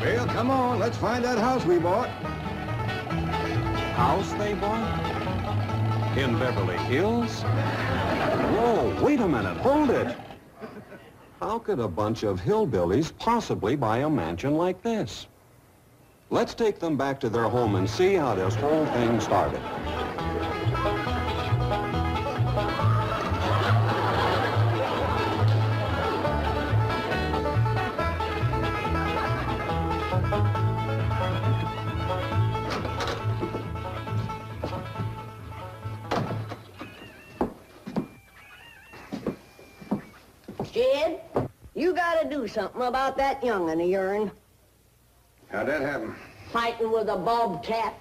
Well, come on, let's find that house we bought. House they bought? In Beverly Hills? Whoa, wait a minute, hold it. How could a bunch of hillbillies possibly buy a mansion like this? Let's take them back to their home and see how this whole thing started. Jed, you gotta do something about that young'un of yourn. How'd that happen? Fighting with a bobcat.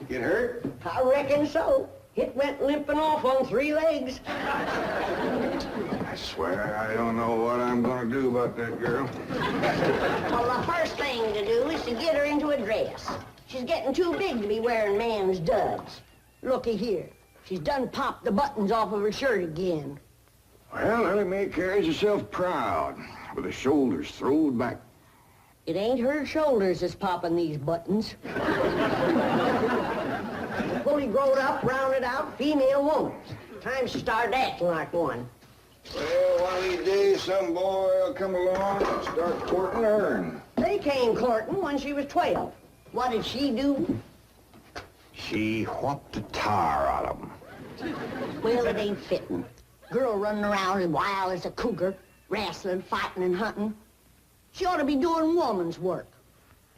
Get hurt? I reckon so. It went limping off on 3 legs. I swear I don't know what I'm gonna do about that girl. Well, the first thing to do is to get her into a dress. She's getting too big to be wearing man's duds. Looky here. She's done popped the buttons off of her shirt again. Well, Ellie Mae carries herself proud, with her shoulders throwed back. It ain't her shoulders that's popping these buttons. Fully grown up, rounded out, female woman. Time she started acting like one. Well, one of these days, some boy will come along and start courting her. They came courting when she was 12. What did she do? She whopped the tar out of him. Well, it ain't fitting. Girl running around as wild as a cougar, wrestling, fighting, and hunting. She ought to be doing woman's work.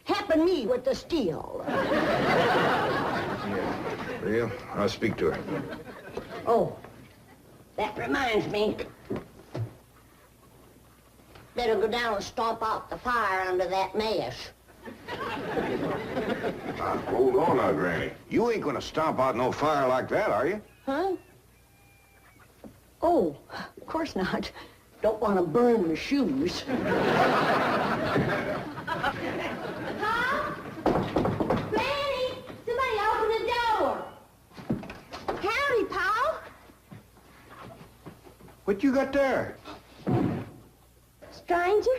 Helping me with the steel. Yeah. Well, I'll speak to her. Oh, that reminds me. Better go down and stomp out the fire under that mess. Hold on now, Granny. You ain't gonna stomp out no fire like that, are you? Huh? Oh, of course not. Don't want to burn my shoes. Huh? Granny! Somebody open the door! Howdy, Pa! What you got there? Stranger?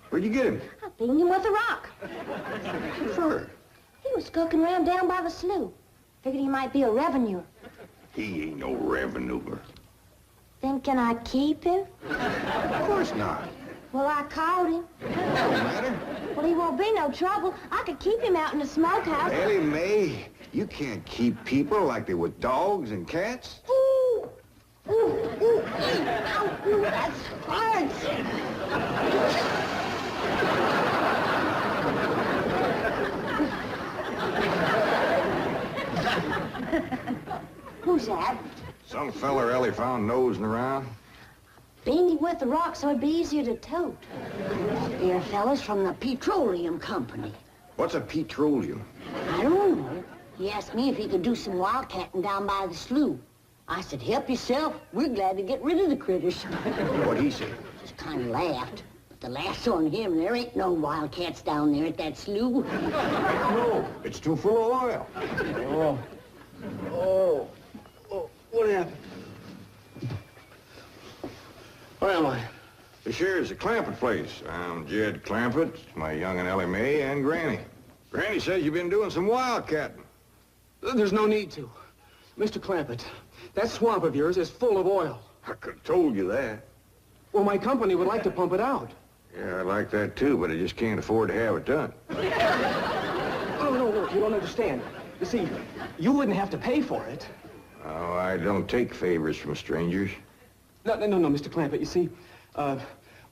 Where'd you get him? I beat him with a rock. For? He was skulking around down by the slough. Figured he might be a revenuer. He ain't no revenuer. Then can I keep him? Of course not. Well, I caught him. Don't matter. Well, he won't be no trouble. I could keep him out in the smokehouse. Ellie Mae, you can't keep people like they were dogs and cats. Ooh! Ooh, ooh, ooh, ow, ooh, that's hard. Who's that? Some feller Ellie found nosing around. Beat him with the rock so it'd be easier to tote. Here, fellas from the petroleum company. What's a petroleum? I don't know. He asked me if he could do some wildcatting down by the slough. I said, help yourself. We're glad to get rid of the critters. What'd he say? Just kind of laughed. But the last on him, there ain't no wildcats down there at that slough. No, it's too full of oil. Oh, what happened? Where am I? This here's the Clampett place. I'm Jed Clampett, my young'un Ellie Mae, and Granny. Granny says you've been doing some wildcatting. There's no need to. Mr. Clampett, that swamp of yours is full of oil. I could have told you that. Well, my company would like to pump it out. Yeah, I like that too, but I just can't afford to have it done. Oh, no, you don't understand. You see, you wouldn't have to pay for it. Oh, I don't take favors from strangers. No, Mr. Clampett, you see,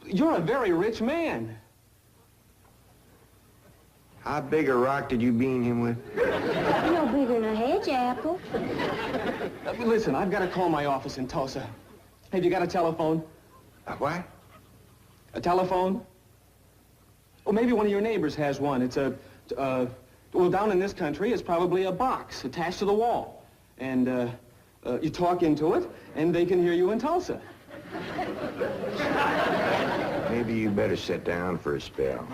you're a very rich man. How big a rock did you bean him with? No bigger than a hedge apple. Listen, I've got to call my office in Tulsa. Have you got a telephone? A what? A telephone? Or maybe one of your neighbors has one. It's well, down in this country, it's probably a box attached to the wall. And, you talk into it, and they can hear you in Tulsa. Maybe you better sit down for a spell.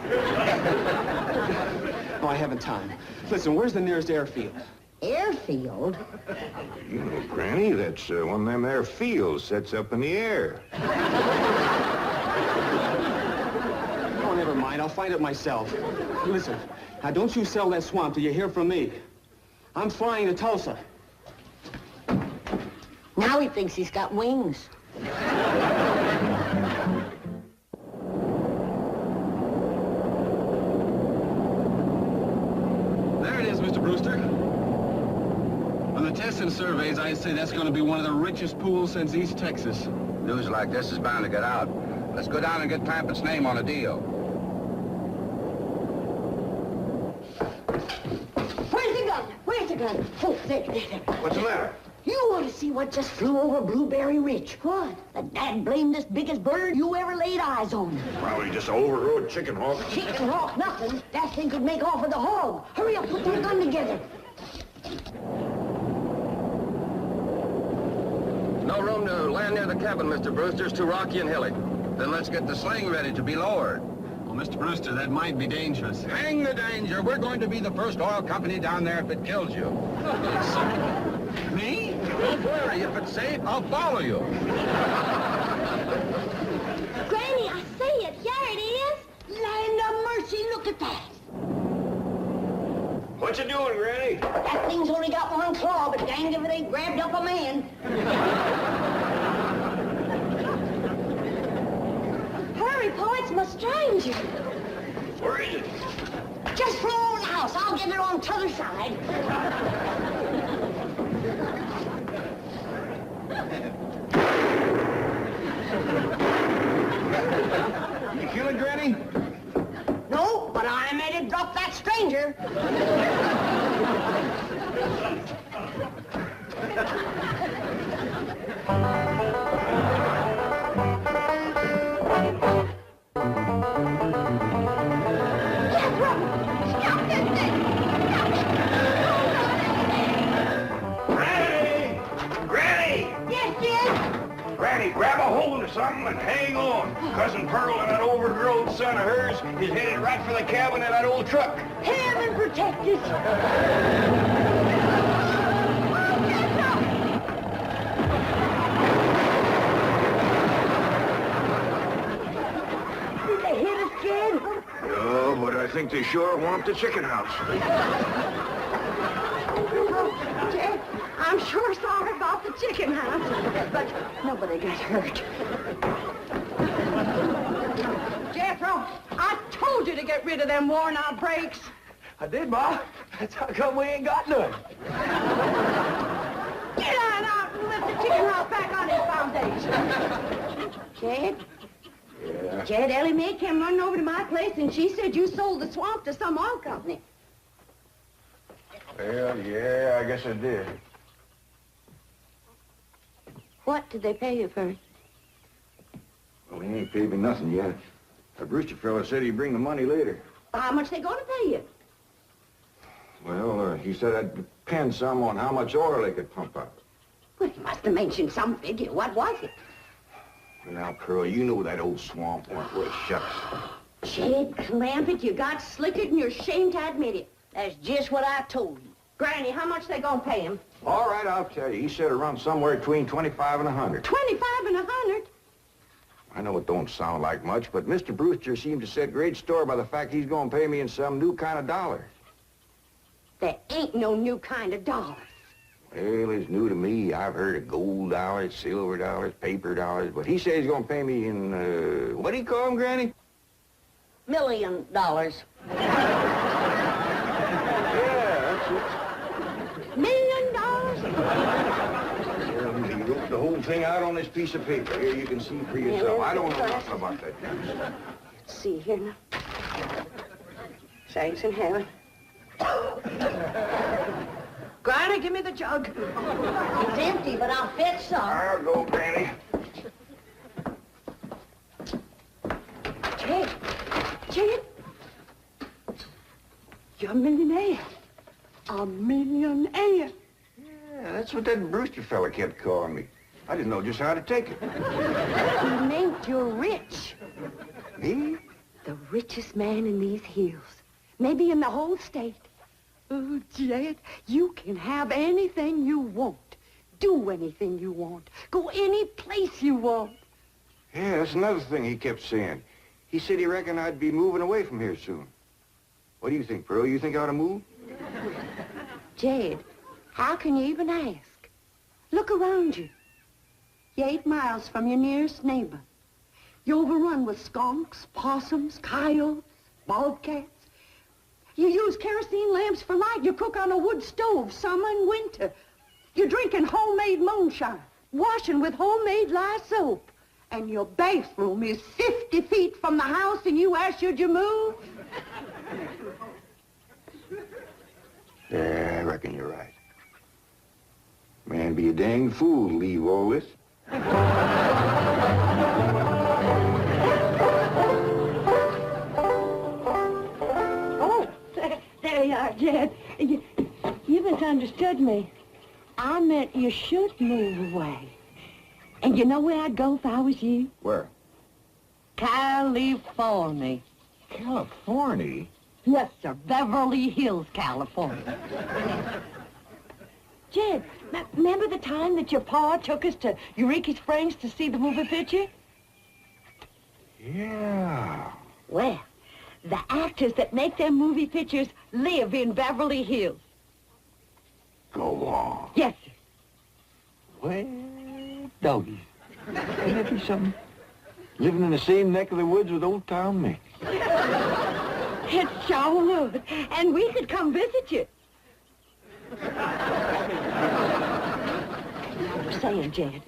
Oh, I haven't time. Listen, where's the nearest airfield? Airfield? You know, Granny, that's one of them there fields sets up in the air. I'll find it myself. Listen, now don't you sell that swamp till you hear from me. I'm flying to Tulsa. Now he thinks he's got wings. There it is, Mr. Brewster. On the tests and surveys, I'd say that's going to be one of the richest pools since East Texas. News like this is bound to get out. Let's go down and get Clampetts' name on a deal. Where's the gun? Where's the gun? Oh, there. What's the matter? You want to see what just flew over Blueberry Ridge? What? The dad-blamedest biggest bird you ever laid eyes on. Probably just an overrode chicken hawk. Chicken hawk, nothing. That thing could make off with a hog. Hurry up, put that gun together. No room to land near the cabin, Mr. Brewster. It's too rocky and hilly. Then let's get the sling ready to be lowered. Well, Mr. Brewster, that might be dangerous. Hang the danger. We're going to be the first oil company down there if it kills you. Me? Don't worry. If it's safe, I'll follow you. Granny, I see it. There it is. Land of mercy, look at that. What you doing, Granny? That thing's only got one claw, but dang if it ain't grabbed up a man. Hurry, Pa, it's my stranger. Where is it? Just flew over the house. I'll get it on t'other side. You kill it, Granny? No, but I made it drop that stranger. Granny! Granny! Yes, Jed? Granny, grab a hold of something and hang on. Cousin Pearl and that overgrown son of hers is headed right for the cabin in that old truck. Heaven protect us. Did they hit us, Jed? No, but I think they sure want the chicken house. Jed, I'm sure sorry about the chicken house, but nobody got hurt. Jethro, I told you to get rid of them worn-out brakes. I did, Ma. That's how come we ain't got none. Get on out and lift the chicken house back on its foundation. Jed? Yeah. Jed, Ellie Mae came running over to my place, and she said you sold the swamp to some oil company. Well, yeah, I guess I did. What did they pay you for it? Well, he ain't paid me nothing yet. The Brewster fella said he'd bring the money later. How much they gonna pay you? Well, he said I'd depend some on how much oil they could pump out. Well, he must have mentioned some figure. What was it? Now, Pearl, you know that old swamp weren't worth shucks. Jed Clampett, you got slicked and you're ashamed to admit it. That's just what I told you. Granny, how much they gonna pay him? All right, I'll tell you. He said around somewhere between 25 and 100. 25 and 100? I know it don't sound like much, but Mr. Brewster seemed to set great store by the fact he's going to pay me in some new kind of dollars. There ain't no new kind of dollar. Well, it's new to me. I've heard of gold dollars, silver dollars, paper dollars, but he says he's going to pay me in, what do you call them, Granny? $1 million. Yeah, that's it. $1 million? He wrote the whole thing out on this piece of paper. Here, you can see for yourself. I don't know nothing about that. Let's see here now. Saints in heaven. Granny, give me the jug. It's empty, but I'll fetch some. I'll go, Granny. Jed, Jed, you're a millionaire. A millionaire. Yeah, that's what that Brewster fella kept calling me. I didn't know just how to take it. He meant you're rich. Me? The richest man in these hills. Maybe in the whole state. Oh, Jed, you can have anything you want. Do anything you want. Go any place you want. Yeah, that's another thing he kept saying. He said he reckoned I'd be moving away from here soon. What do you think, Pearl? You think I ought to move? Jed, how can you even ask? Look around you. You're 8 miles from your nearest neighbor. You're overrun with skunks, possums, coyotes, bobcats. You use kerosene lamps for light. You cook on a wood stove, summer and winter. You're drinking homemade moonshine, washing with homemade lye soap. And your bathroom is 50 feet from the house, and you ask, should you move? Yeah, I reckon you're right. Man, be a dang fool to leave all this. Oh, there you are, Jed. You misunderstood me. I meant you should move away. And you know where I'd go if I was you? Where? California. California? Yes, sir. Beverly Hills, California. Jed, remember the time that your pa took us to Eureka Springs to see the movie picture? Yeah. Well, the actors that make them movie pictures live in Beverly Hills. Go on. Yes, sir. Well, doggy. Ain't that be something? Living in the same neck of the woods with old Tom Mix. It sure would. And we could come visit you. I was saying, Jed,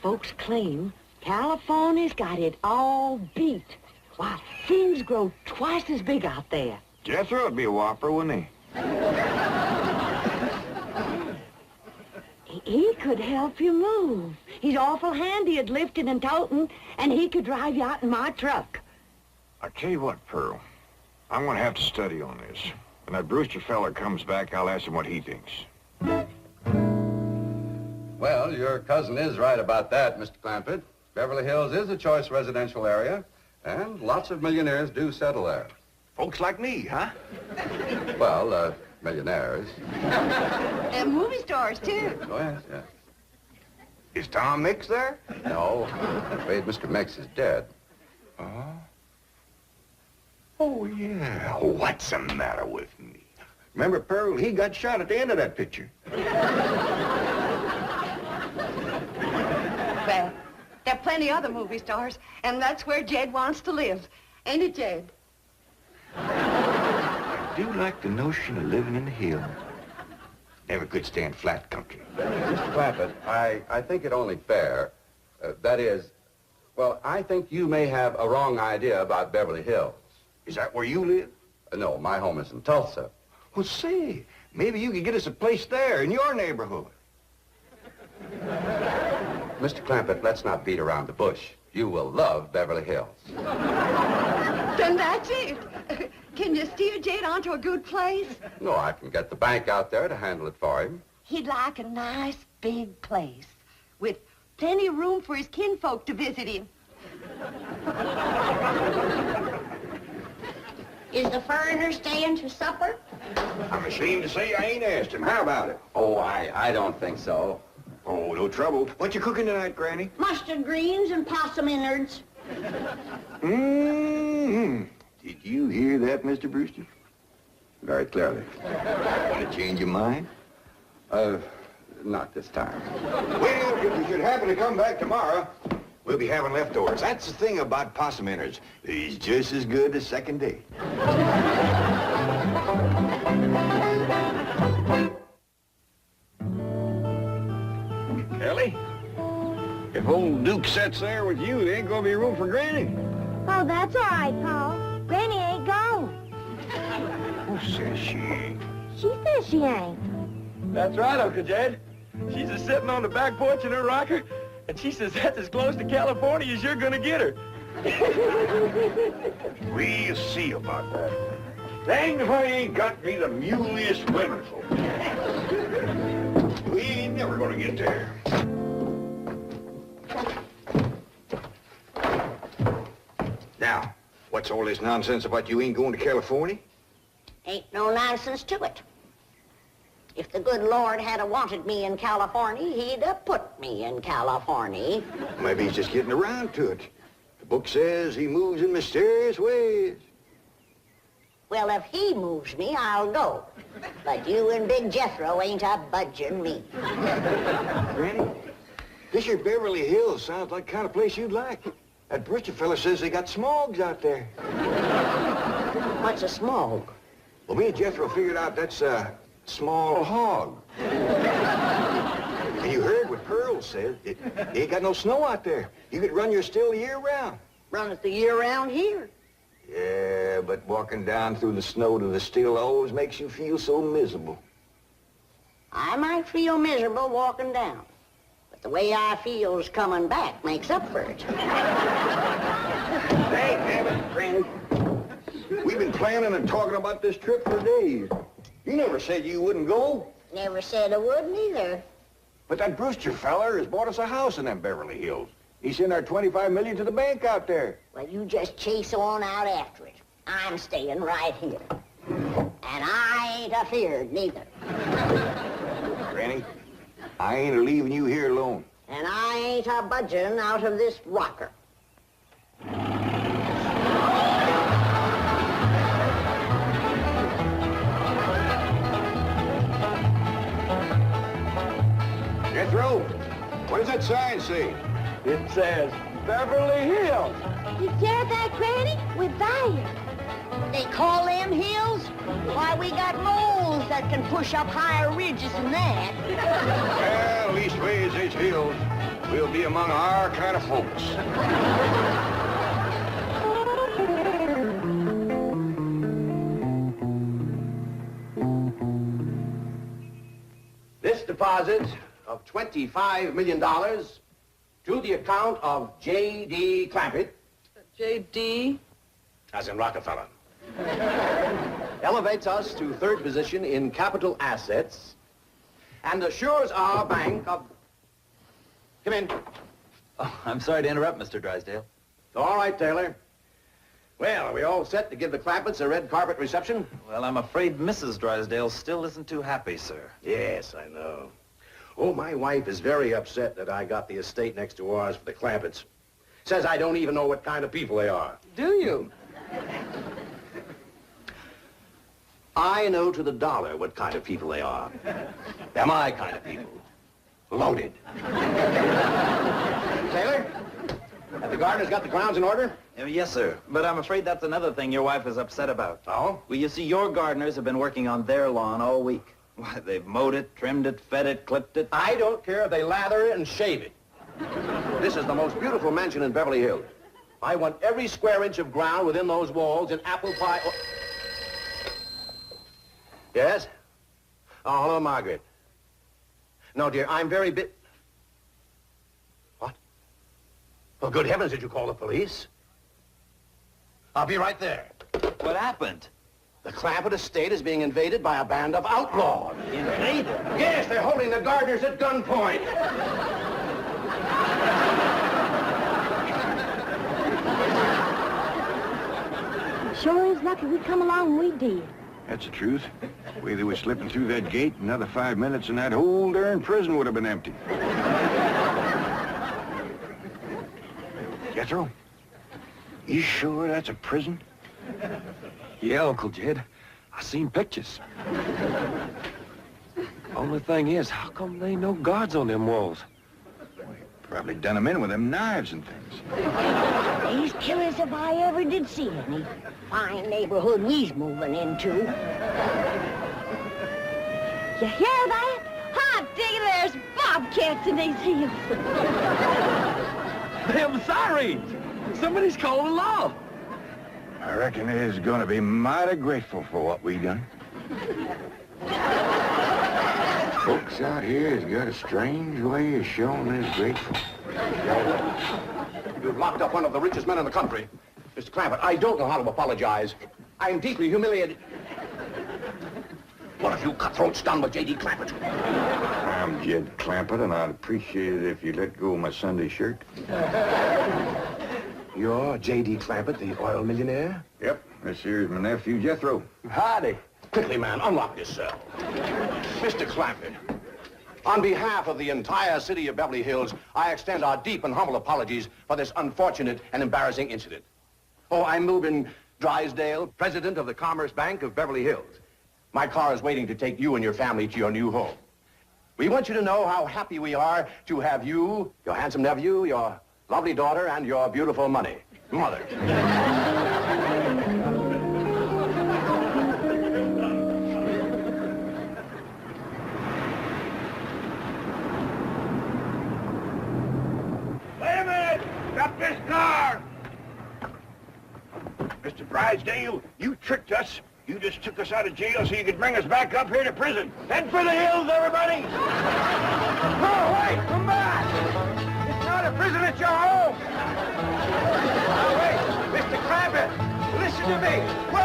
folks claim California's got it all beat. Why, things grow twice as big out there. Jethro would be a whopper, wouldn't he? He could help you move. He's awful handy at lifting and toting, and he could drive you out in my truck. I'll tell you what, Pearl. I'm going to have to study on this. When that Brewster fella comes back, I'll ask him what he thinks. Well, your cousin is right about that, Mr. Clampett. Beverly Hills is a choice residential area, and lots of millionaires do settle there. Folks like me, huh? Well, millionaires. And movie stars, too. Oh, yes, yes. Is Tom Mix there? No, I'm afraid Mr. Mix is dead. Oh, yeah. What's the matter with me? Remember, Pearl, he got shot at the end of that picture. Well, there are plenty other movie stars, and that's where Jed wants to live. Ain't it, Jed? I do like the notion of living in the hills. Never could stand flat country. Mr. Clampett, I think it only fair. That is, well, I think you may have a wrong idea about Beverly Hills. Is that where you live? No, my home is in Tulsa. Well, say, maybe you could get us a place there in your neighborhood. Mr. Clampett, let's not beat around the bush. You will love Beverly Hills. Then that's it. Can you steer Jed onto a good place? No, I can get the bank out there to handle it for him. He'd like a nice big place with plenty of room for his kinfolk to visit him. Is the foreigner staying to supper? I'm ashamed to say I ain't asked him. How about it? Oh, I don't think so. Oh, no trouble. What you cooking tonight, Granny? Mustard greens and possum innards. Mm-hmm. Did you hear that, Mr. Brewster? Very clearly. Want to change your mind? Not this time. Well, if you should happen to come back tomorrow, we'll be having leftovers. That's the thing about possum innards. He's just as good the second day. Ellie, if old Duke sits there with you, there ain't gonna be room for Granny. Oh, that's all right, Pa. Granny ain't gone. Who says she ain't? She says she ain't. That's right, Uncle Jed. She's a sitting on the back porch in her rocker, and she says that's as close to California as you're gonna get her. We'll see about that. Dang if I ain't got me the muleyest windful. We ain't never gonna get there. Now, what's all this nonsense about you ain't going to California? Ain't no nonsense to it. If the good Lord had wanted me in California, he'd have put me in California. Maybe he's just getting around to it. The book says he moves in mysterious ways. Well, if he moves me, I'll go. But you and Big Jethro ain't a budging me. Granny, this here Beverly Hills sounds like the kind of place you'd like. That Brewster fella says they got smogs out there. What's a smog? Well, me and Jethro figured out that's a small hog. And you heard what Pearl said. It ain't got no snow out there. You could run your still the year round. Run it the year round here. Yeah, but walking down through the snow to the still always makes you feel so miserable. I might feel miserable walking down, but the way I feels coming back makes up for it. Hey, damn it, Granny. We've been planning and talking about this trip for days. You never said you wouldn't go. Never said I wouldn't either. But that Brewster feller has bought us a house in them Beverly Hills. He sent our $25 million to the bank out there. Well, you just chase on out after it. I'm staying right here. And I ain't afeared neither. Granny, I ain't leaving you here alone. And I ain't a budging out of this rocker. Jethro, what does that sign say? It says Beverly Hills. You hear that, Granny? We're there. They call them hills? Why, we got moles that can push up higher ridges than that. Well, leastways, these hills will be among our kind of folks. This deposit of $25 million to the account of J.D. Clampett. J.D.? As in Rockefeller. Elevates us to third position in capital assets and assures our bank of... Come in. Oh, I'm sorry to interrupt, Mr. Drysdale. All right, Taylor. Well, are we all set to give the Clampetts a red carpet reception? Well, I'm afraid Mrs. Drysdale still isn't too happy, sir. Yes, I know. Oh, my wife is very upset that I got the estate next to ours for the Clampetts. Says I don't even know what kind of people they are. Do you? I know to the dollar what kind of people they are. They're my kind of people. Loaded. Taylor, have the gardeners got the grounds in order? Yes, sir. But I'm afraid that's another thing your wife is upset about. Oh? Well, you see, your gardeners have been working on their lawn all week. Why, they've mowed it, trimmed it, fed it, clipped it. I don't care if they lather it and shave it. This is the most beautiful mansion in Beverly Hills. I want every square inch of ground within those walls in apple pie... Oh. Yes? Oh, hello, Margaret. No, dear, I'm very What? Oh, good heavens, did you call the police? I'll be right there. What happened? The Clampett estate is being invaded by a band of outlaws. Invaded? Yes, they're holding the gardeners at gunpoint. Sure is lucky we come along we did. That's the truth. The way they were slipping through that gate, another 5 minutes and that whole darn prison would have been empty. Jethro, you sure that's a prison? Yeah, Uncle Jed. I seen pictures. Only thing is, how come there ain't no guards on them walls? Probably done them in with them knives and things. These killers if I ever did see any. Fine neighborhood we's moving into. You hear that? Hot diggity, there's bobcats in these hills. Them sirens! Somebody's calling law. I reckon they's gonna be mighty grateful for what we done. Folks out here has got a strange way of showing they're grateful. You've locked up one of the richest men in the country. Mr. Clampett, I don't know how to apologize. I'm deeply humiliated. What have you cutthroats done with J.D. Clampett? I'm Jed Clampett, and I'd appreciate it if you let go of my Sunday shirt. You're J.D. Clampett, the oil millionaire? Yep, this here's my nephew, Jethro. Howdy. Quickly, man, unlock this cell. Mr. Clampett, On behalf of the entire city of Beverly Hills, I extend our deep and humble apologies for this unfortunate and embarrassing incident. Oh, I'm Milburn Drysdale, president of the Commerce Bank of Beverly Hills. My car is waiting to take you and your family to your new home. We want you to know how happy we are to have you, your handsome nephew, your lovely daughter, and your beautiful mother. Wait a minute! Stop this car! Mr. Drysdale, you tricked us. You just took us out of jail so you could bring us back up here to prison. Head for the hills, everybody! Oh, wait! Come back! It's not a prison, it's your home! Now, wait! Mr. Clampetts, listen to me!